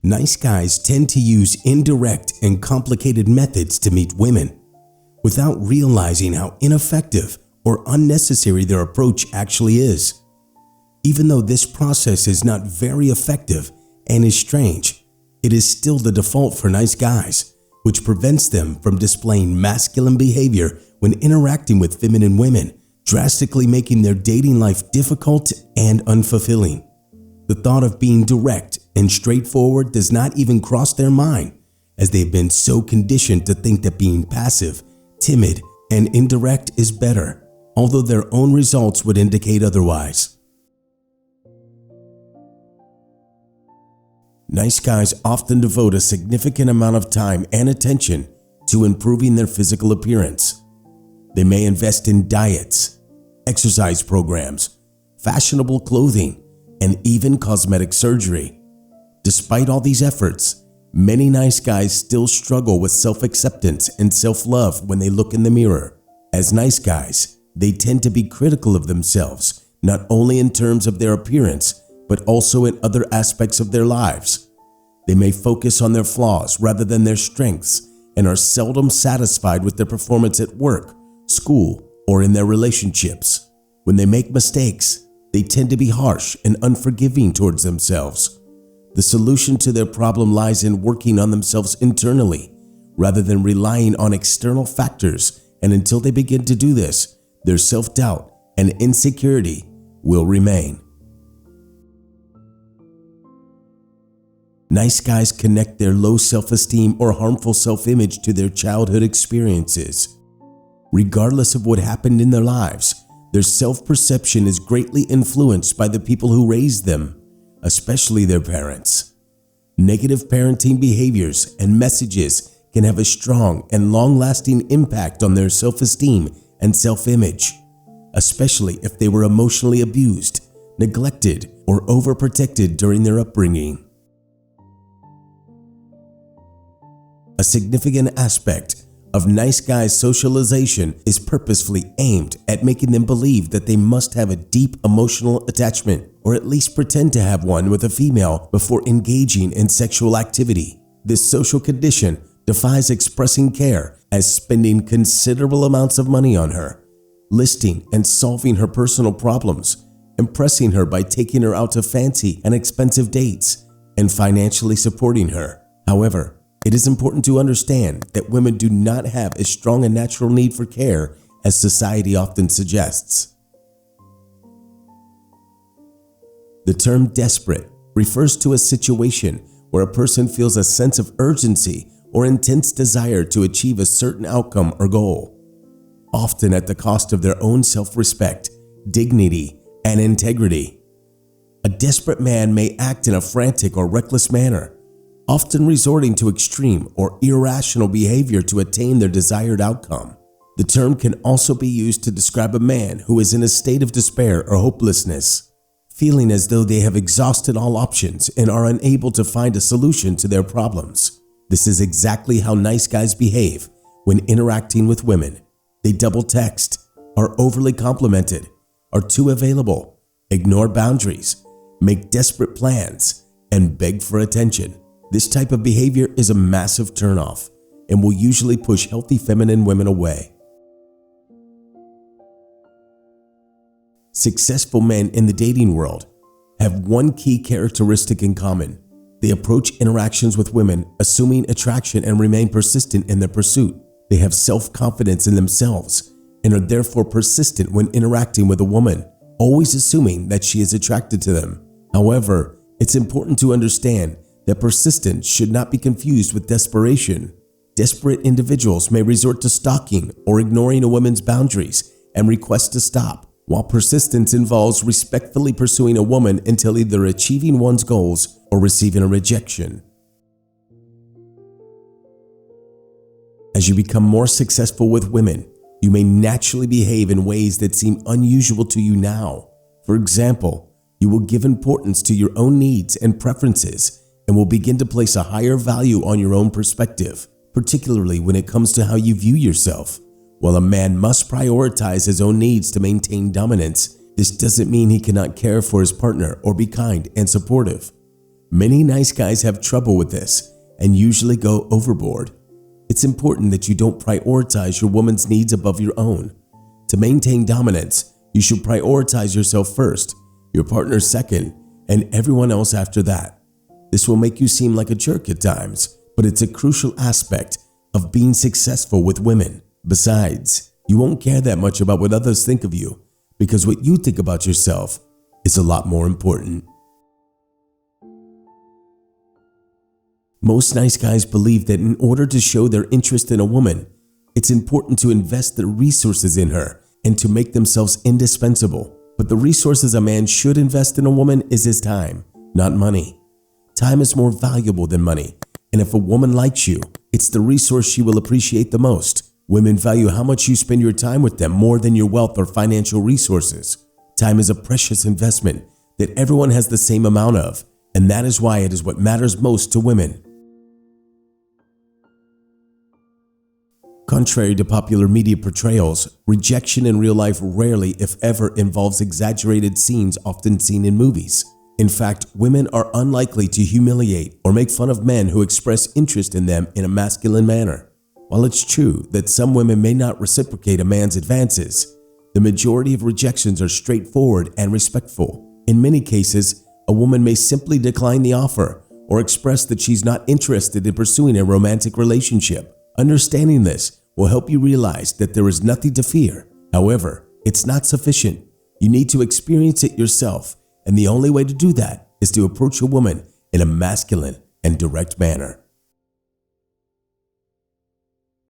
Nice guys tend to use indirect and complicated methods to meet women, without realizing how ineffective or unnecessary their approach actually is. Even though this process is not very effective and is strange, it is still the default for nice guys, which prevents them from displaying masculine behavior when interacting with feminine women, drastically making their dating life difficult and unfulfilling. The thought of being direct and straightforward does not even cross their mind, as they have been so conditioned to think that being passive, timid, and indirect is better, although their own results would indicate otherwise. Nice guys often devote a significant amount of time and attention to improving their physical appearance. They may invest in diets, exercise programs, fashionable clothing, and even cosmetic surgery. Despite all these efforts, many nice guys still struggle with self-acceptance and self-love when they look in the mirror. As nice guys, they tend to be critical of themselves, not only in terms of their appearance, but also in other aspects of their lives. They may focus on their flaws rather than their strengths and are seldom satisfied with their performance at work, school, or in their relationships. When they make mistakes, they tend to be harsh and unforgiving towards themselves. The solution to their problem lies in working on themselves internally, rather than relying on external factors, and until they begin to do this, their self-doubt and insecurity will remain. Nice guys connect their low self-esteem or harmful self-image to their childhood experiences. Regardless of what happened in their lives, their self-perception is greatly influenced by the people who raised them, especially their parents. Negative parenting behaviors and messages can have a strong and long-lasting impact on their self-esteem and self-image, especially if they were emotionally abused, neglected, or overprotected during their upbringing. A significant aspect of nice guys' socialization is purposefully aimed at making them believe that they must have a deep emotional attachment, or at least pretend to have one, with a female before engaging in sexual activity. This social condition defies expressing care, as spending considerable amounts of money on her, listing and solving her personal problems, impressing her by taking her out to fancy and expensive dates, and financially supporting her. However, it is important to understand that women do not have as strong a natural need for care as society often suggests. The term desperate refers to a situation where a person feels a sense of urgency or intense desire to achieve a certain outcome or goal, often at the cost of their own self-respect, dignity, and integrity. A desperate man may act in a frantic or reckless manner, often resorting to extreme or irrational behavior to attain their desired outcome. The term can also be used to describe a man who is in a state of despair or hopelessness, feeling as though they have exhausted all options and are unable to find a solution to their problems. This is exactly how nice guys behave when interacting with women. They double text, are overly complimented, are too available, ignore boundaries, make desperate plans, and beg for attention. This type of behavior is a massive turnoff and will usually push healthy feminine women away. Successful men in the dating world have one key characteristic in common. They approach interactions with women assuming attraction and remain persistent in their pursuit. They have self-confidence in themselves and are therefore persistent when interacting with a woman, always assuming that she is attracted to them. However, it's important to understand that persistence should not be confused with desperation. Desperate individuals may resort to stalking or ignoring a woman's boundaries and request to stop, while persistence involves respectfully pursuing a woman until either achieving one's goals or receiving a rejection. As you become more successful with women, you may naturally behave in ways that seem unusual to you now. For example, you will give importance to your own needs and preferences and will begin to place a higher value on your own perspective, particularly when it comes to how you view yourself. While a man must prioritize his own needs to maintain dominance, this doesn't mean he cannot care for his partner or be kind and supportive. Many nice guys have trouble with this and usually go overboard. It's important that you don't prioritize your woman's needs above your own. To maintain dominance, you should prioritize yourself first, your partner second, and everyone else after that. This will make you seem like a jerk at times, but it's a crucial aspect of being successful with women. Besides, you won't care that much about what others think of you because what you think about yourself is a lot more important. Most nice guys believe that in order to show their interest in a woman, it's important to invest their resources in her and to make themselves indispensable. But the resources a man should invest in a woman is his time, not money. Time is more valuable than money, and if a woman likes you, it's the resource she will appreciate the most. Women value how much you spend your time with them more than your wealth or financial resources. Time is a precious investment that everyone has the same amount of, and that is why it is what matters most to women. Contrary to popular media portrayals, rejection in real life rarely, if ever, involves exaggerated scenes often seen in movies. In fact, women are unlikely to humiliate or make fun of men who express interest in them in a masculine manner. While it's true that some women may not reciprocate a man's advances, the majority of rejections are straightforward and respectful. In many cases, a woman may simply decline the offer or express that she's not interested in pursuing a romantic relationship. Understanding this will help you realize that there is nothing to fear. However, it's not sufficient. You need to experience it yourself, and the only way to do that is to approach a woman in a masculine and direct manner.